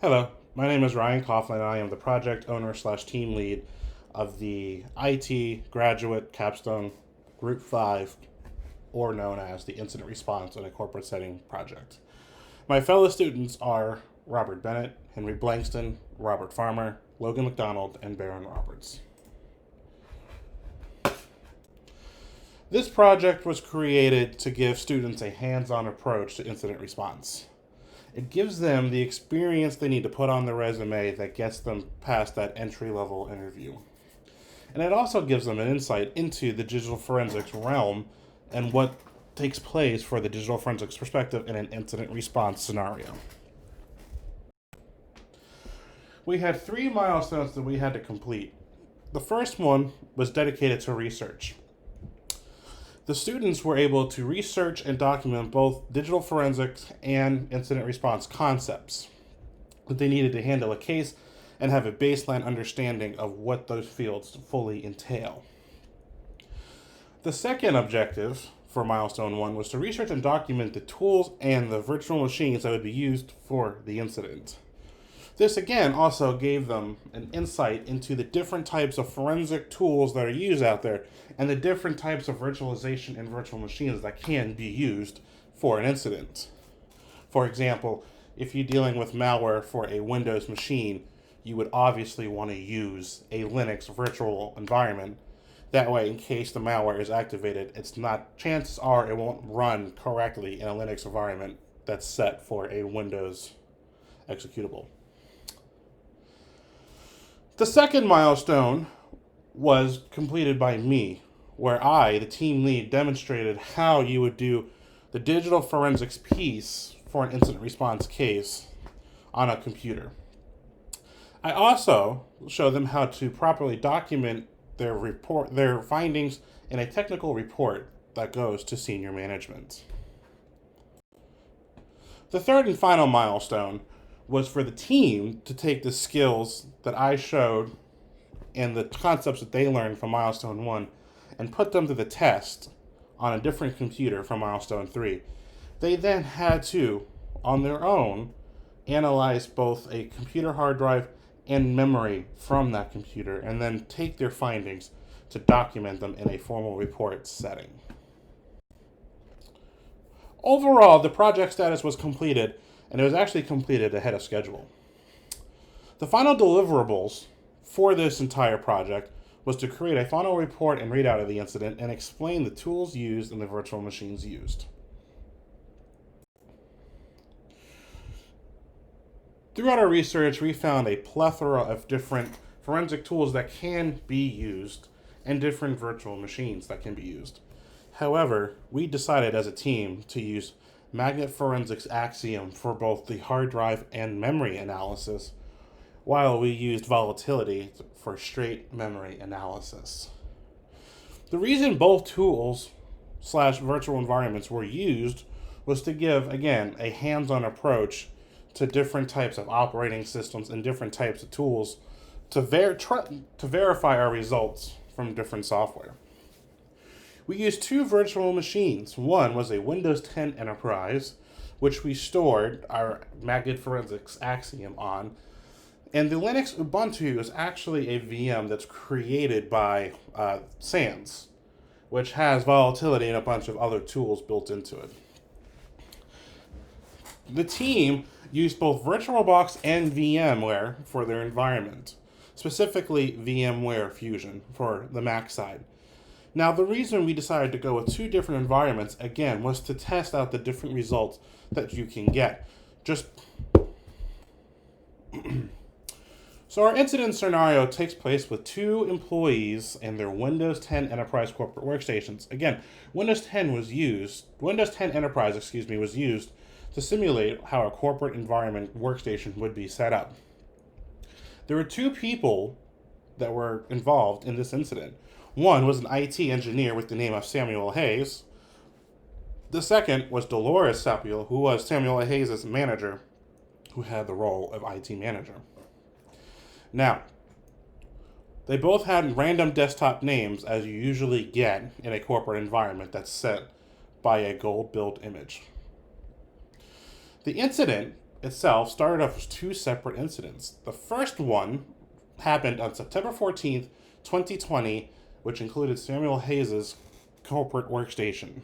Hello, my name is Ryan Coughlin, and I am the project owner slash team lead of the IT graduate capstone Group 5, or known as the Incident Response in a Corporate Setting project. My fellow students are Robert Bennett, Henry Blankston, Robert Farmer, Logan McDonald, and Baron Roberts. This project was created to give students a hands on approach to incident response. It gives them the experience they need to put on their resume that gets them past that entry level interview. And it also gives them an insight into the digital forensics realm and what takes place for the digital forensics perspective in an incident response scenario. We had 3 milestones that we had to complete. The first one was dedicated to research. The students were able to research and document both digital forensics and incident response concepts that they needed to handle a case and have a baseline understanding of what those fields fully entail. The second objective for milestone 1 was to research and document the tools and the virtual machines that would be used for the incident. This again also gave them an insight into the different types of forensic tools that are used out there and the different types of virtualization and virtual machines that can be used for an incident. For example, if you're dealing with malware for a Windows machine, you would obviously want to use a Linux virtual environment. That way, in case the malware is activated, chances are it won't run correctly in a Linux environment that's set for a Windows executable. The second milestone was completed by me, where I, the team lead, demonstrated how you would do the digital forensics piece for an incident response case on a computer. I also showed them how to properly document their findings in a technical report that goes to senior management. The third and final milestone was for the team to take the skills that I showed and the concepts that they learned from milestone 1 and put them to the test on a different computer for milestone 3. They then had to, on their own, analyze both a computer hard drive and memory from that computer and then take their findings to document them in a formal report setting. Overall, the project status was completed, and it was actually completed ahead of schedule. The final deliverables for this entire project was to create a final report and readout of the incident and explain the tools used and the virtual machines used. Throughout our research, we found a plethora of different forensic tools that can be used and different virtual machines that can be used. However, we decided as a team to use Magnet Forensics Axiom for both the hard drive and memory analysis, while we used Volatility for straight memory analysis. The reason both tools / virtual environments were used was to give, again, a hands-on approach to different types of operating systems and different types of tools to verify our results from different software. We used 2 virtual machines. One was a Windows 10 Enterprise, which we stored our Magnet Forensics Axiom on. And the Linux Ubuntu is actually a VM that's created by SANS, which has Volatility and a bunch of other tools built into it. The team used both VirtualBox and VMware for their environment, specifically VMware Fusion for the Mac side. Now, the reason we decided to go with 2 different environments, again, was to test out the different results that you can get. So our incident scenario takes place with 2 employees and their Windows 10 Enterprise corporate workstations. Again, Windows 10 Enterprise, was used to simulate how a corporate environment workstation would be set up. There were 2 people that were involved in this incident. One was an IT engineer with the name of Samuel Hayes. The second was Dolores Sapio, who was Samuel Hayes' manager, who had the role of IT manager. Now, they both had random desktop names, as you usually get in a corporate environment that's set by a gold build image. The incident itself started off as two separate incidents. The first one happened on September 14th, 2020, which included Samuel Hayes' corporate workstation.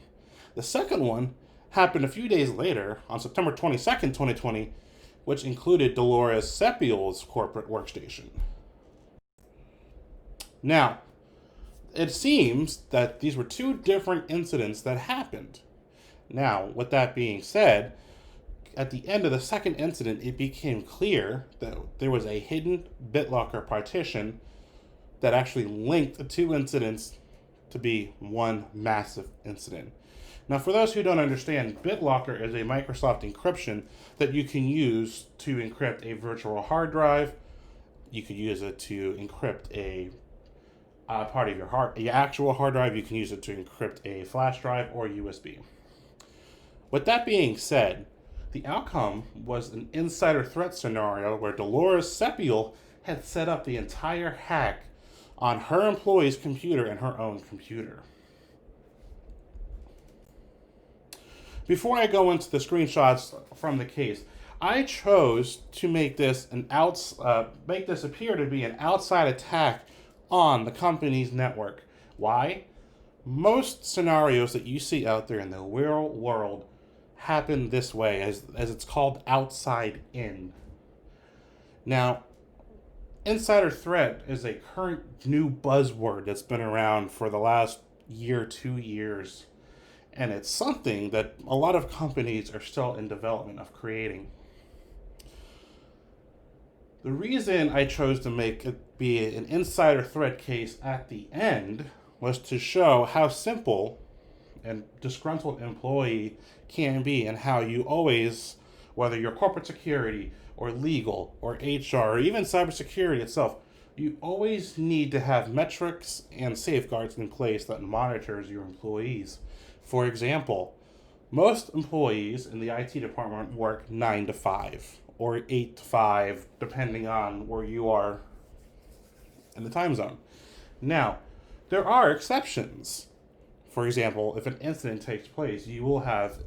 The second one happened a few days later on September 22nd, 2020, which included Dolores Sepiol's corporate workstation. Now, it seems that these were two different incidents that happened. Now, with that being said, at the end of the second incident, it became clear that there was a hidden BitLocker partition that actually linked the two incidents to be one massive incident. Now, for those who don't understand, BitLocker is a Microsoft encryption that you can use to encrypt a virtual hard drive. You could use it to encrypt a part of your actual hard drive. You can use it to encrypt a flash drive or USB. With that being said, the outcome was an insider threat scenario where Dolores Sepiol had set up the entire hack on her employee's computer and her own computer. Before I go into the screenshots from the case, I chose to make this appear to be an outside attack on the company's network. Why? Most scenarios that you see out there in the real world happen this way, as it's called outside in. Now, insider threat is a current new buzzword that's been around for the last year, 2 years. And it's something that a lot of companies are still in development of creating. The reason I chose to make it be an insider threat case at the end was to show how simple and disgruntled employee can be, and how you always, whether you're corporate security or legal or HR or even cybersecurity itself, you always need to have metrics and safeguards in place that monitors your employees. For example, most employees in the IT department work 9 to 5 or 8 to 5, depending on where you are in the time zone. Now, there are exceptions. For example, if an incident takes place, you will have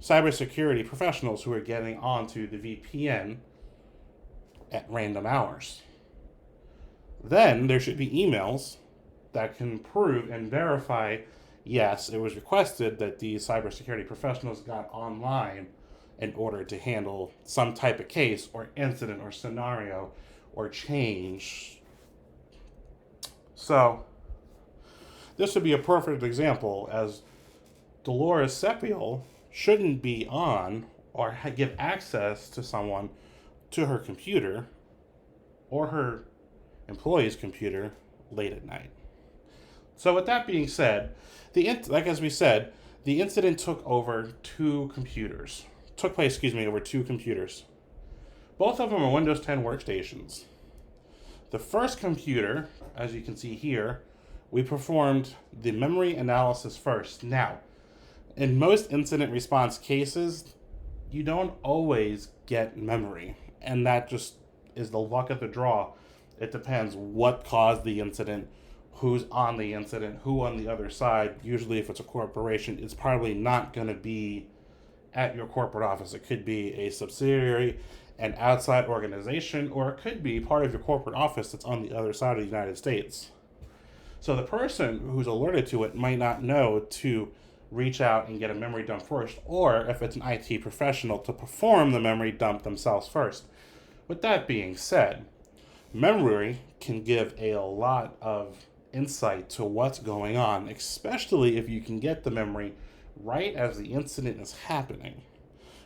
cybersecurity professionals who are getting onto the VPN at random hours. Then there should be emails that can prove and verify, yes, it was requested that these cybersecurity professionals got online in order to handle some type of case or incident or scenario or change. So, this would be a perfect example, as Dolores Sepiol shouldn't be on or give access to someone to her computer or her employee's computer late at night. So with that being said, as we said, the incident took place over two computers. Both of them are Windows 10 workstations. The first computer, as you can see here, we performed the memory analysis first. Now, in most incident response cases, you don't always get memory, and that just is the luck of the draw. It depends what caused the incident, who's on the incident, who on the other side. Usually if it's a corporation, it's probably not going to be at your corporate office. It could be a subsidiary, an outside organization, or it could be part of your corporate office that's on the other side of the United States. So the person who's alerted to it might not know to reach out and get a memory dump first, or if it's an IT professional, to perform the memory dump themselves first. With that being said, memory can give a lot of insight to what's going on, especially if you can get the memory right as the incident is happening.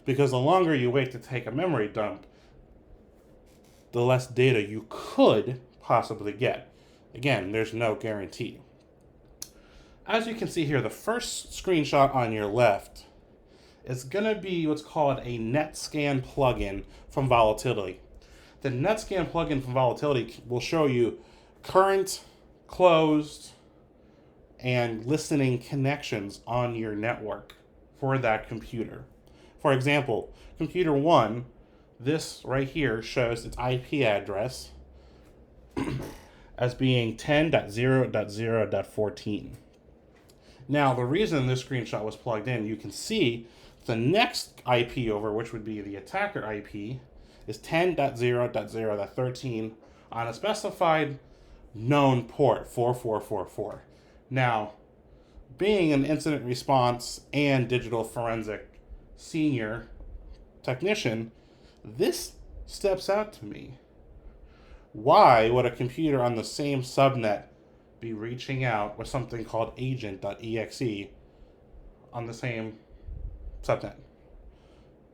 Because the longer you wait to take a memory dump, the less data you could possibly get. Again, there's no guarantee. As you can see here, the first screenshot on your left is going to be what's called a NetScan plugin from Volatility. The NetScan plugin from Volatility will show you current, closed, and listening connections on your network for that computer. For example, computer 1, this right here shows its IP address as being 10.0.0.14. Now, the reason this screenshot was plugged in, you can see The next IP over, which would be the attacker IP, is 10.0.0.13 on a specified known port 4444. Now, being an incident response and digital forensic senior technician, this steps out to me. Why would a computer on the same subnet be reaching out with something called agent.exe on the same subnet?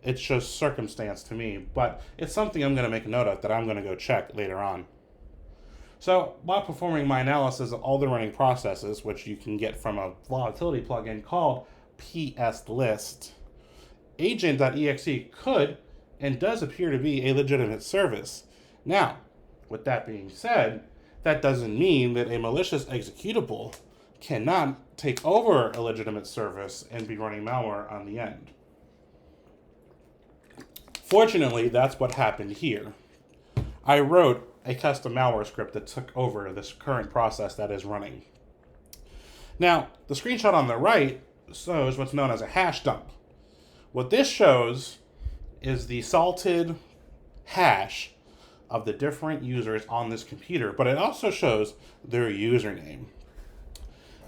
It's just circumstance to me, but it's something I'm going to make a note of that I'm going to go check later on. So while performing my analysis of all the running processes, which you can get from a volatility plugin called PSList, agent.exe could and does appear to be a legitimate service. Now, with that being said, that doesn't mean that a malicious executable cannot take over a legitimate service and be running malware on the end. Fortunately, that's what happened here. I wrote a custom malware script that took over this current process that is running. Now, the screenshot on the right shows what's known as a hash dump. What this shows is the salted hash of the different users on this computer, but it also shows their username.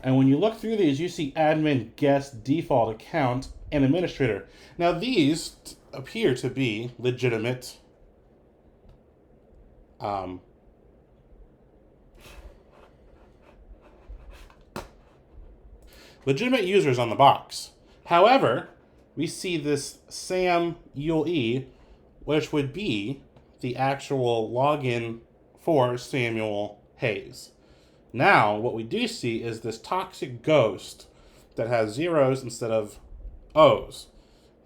And when you look through these, you see admin, guest, default account, and administrator. Now these appear to be legitimate legitimate users on the box. However, we see this Sam Yule, which would be the actual login for Samuel Hayes. Now, what we do see is this toxic ghost that has zeros instead of O's.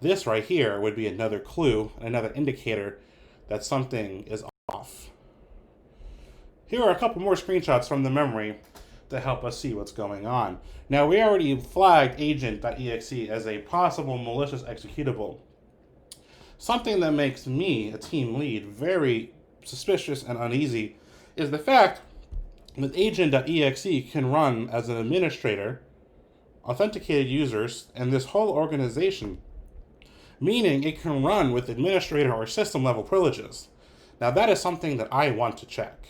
This right here would be another clue, another indicator that something is off. Here are a couple more screenshots from the memory to help us see what's going on. Now, we already flagged agent.exe as a possible malicious executable. Something that makes me, a team lead, very suspicious and uneasy is the fact that agent.exe can run as an administrator, authenticated users, and this whole organization, meaning it can run with administrator or system level privileges. Now that is something that I want to check.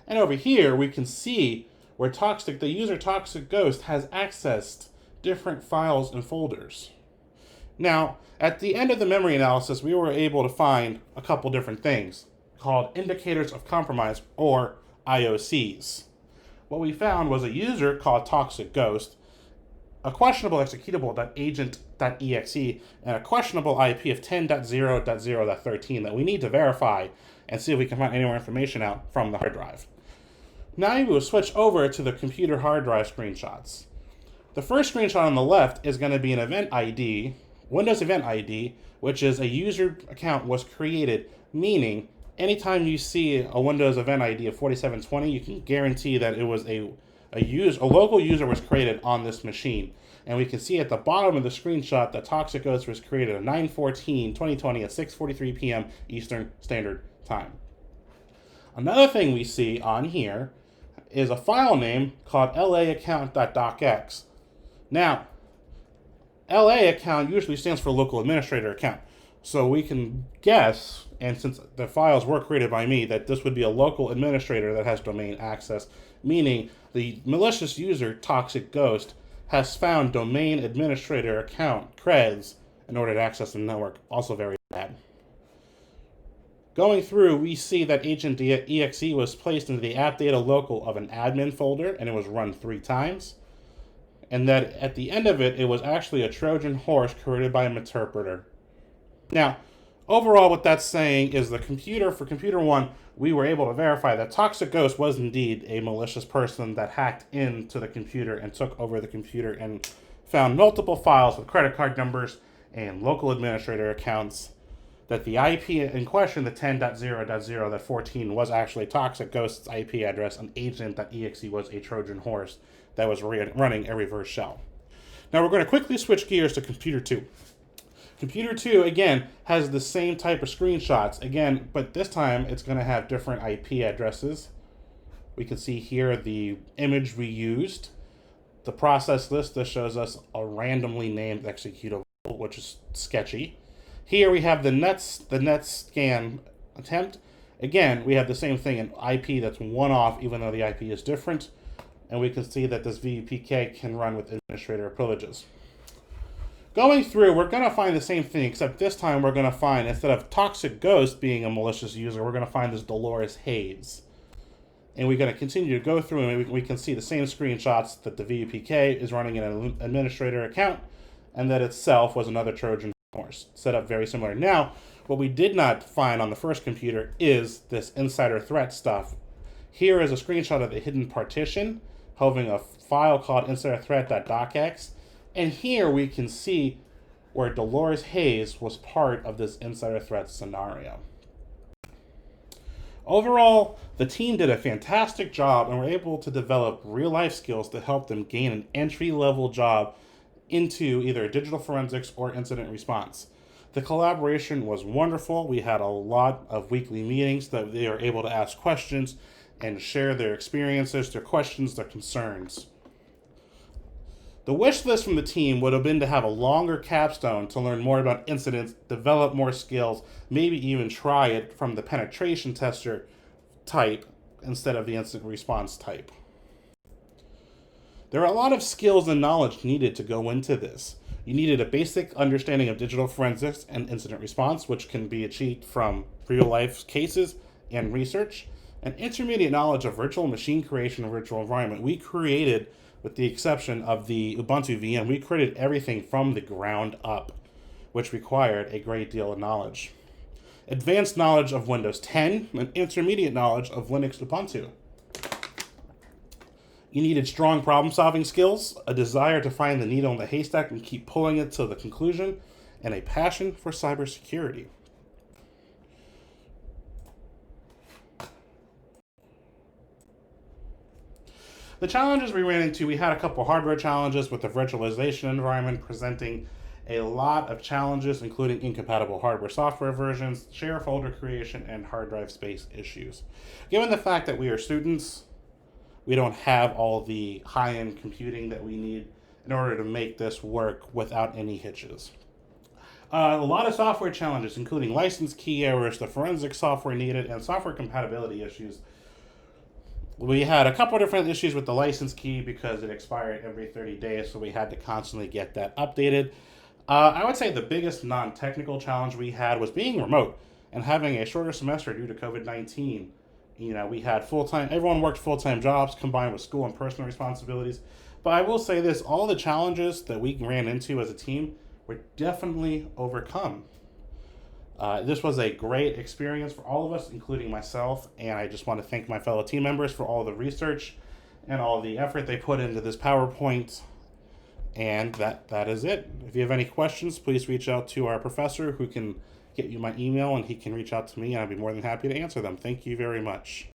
And over here we can see where the user toxic ghost has accessed different files and folders. Now, at the end of the memory analysis, we were able to find a couple different things called indicators of compromise, or IOCs. What we found was a user called Toxic Ghost, a questionable executable.agent.exe, and a questionable IP of 10.0.0.13 that we need to verify and see if we can find any more information out from the hard drive. Now we will switch over to the computer hard drive screenshots. The first screenshot on the left is going to be an event ID, Windows Event ID, which is a user account was created, meaning anytime you see a Windows Event ID of 4720, you can guarantee that it was a local user was created on this machine. And we can see at the bottom of the screenshot that Toxic Ghost was created on 9/14/2020 at 6:43 p.m. Eastern Standard Time. Another thing we see on here is a file name called laaccount.docx. Now, LA account usually stands for local administrator account. So we can guess, and since the files were created by me, that this would be a local administrator that has domain access, meaning the malicious user, Toxic Ghost, has found domain administrator account creds in order to access the network. Also very bad. Going through, we see that agent.exe was placed into the app data local of an admin folder, and it was run 3 times. And that at the end of it, it was actually a Trojan horse created by an interpreter. Now, overall, what that's saying is for computer 1, we were able to verify that Toxic Ghost was indeed a malicious person that hacked into the computer and took over the computer and found multiple files with credit card numbers and local administrator accounts. That the IP in question, the 10.0.0.14, was actually Toxic Ghost's IP address, and agent.exe was a Trojan horse that was running a reverse shell. Now we're going to quickly switch gears to computer 2. Computer 2, again, has the same type of screenshots, again, but this time it's going to have different IP addresses. We can see here the image we used. The process list that shows us a randomly named executable. which is sketchy. Here we have the net scan attempt. Again, we have the same thing, an IP that's one off, even though the IP is different. And we can see that this VPK can run with administrator privileges. Going through, we're going to find the same thing, except this time we're going to find, instead of Toxic Ghost being a malicious user, we're going to find this Dolores Hayes. And we're going to continue to go through, and we can see the same screenshots that the VPK is running in an administrator account, and that itself was another Trojan horse, set up very similar. Now, what we did not find on the first computer is this insider threat stuff. Here is a screenshot of the hidden partition, holding a file called insiderthreat.docx. And here we can see where Dolores Hayes was part of this insider threat scenario. Overall, the team did a fantastic job and were able to develop real-life skills to help them gain an entry-level job into either digital forensics or incident response. The collaboration was wonderful. We had a lot of weekly meetings that they were able to ask questions and share their experiences, their questions, their concerns. The wish list from the team would have been to have a longer capstone to learn more about incidents, develop more skills, maybe even try it from the penetration tester type instead of the incident response type. There are a lot of skills and knowledge needed to go into this. You needed a basic understanding of digital forensics and incident response, which can be achieved from real-life cases and research, an intermediate knowledge of virtual machine creation and virtual environment. We created, with the exception of the Ubuntu VM, we created everything from the ground up, which required a great deal of knowledge. Advanced knowledge of Windows 10 and intermediate knowledge of Linux Ubuntu. You needed strong problem-solving skills, a desire to find the needle in the haystack and keep pulling it to the conclusion, and a passion for cybersecurity. The challenges we ran into, we had a couple hardware challenges with the virtualization environment presenting a lot of challenges, including incompatible hardware-software versions, share folder creation, and hard drive space issues. Given the fact that we are students, we don't have all the high-end computing that we need in order to make this work without any hitches. A lot of software challenges, including license key errors, the forensic software needed, and software compatibility issues. We had a couple different issues with the license key because it expired every 30 days, so we had to constantly get that updated. I would say the biggest non-technical challenge we had was being remote and having a shorter semester due to COVID-19. You know, we had everyone worked full-time jobs combined with school and personal responsibilities. But I will say this, all the challenges that we ran into as a team were definitely overcome. This was a great experience for all of us, including myself, and I just want to thank my fellow team members for all the research and all the effort they put into this PowerPoint. And that is it. If you have any questions, please reach out to our professor who can get you my email, and he can reach out to me, and I'd be more than happy to answer them. Thank you very much.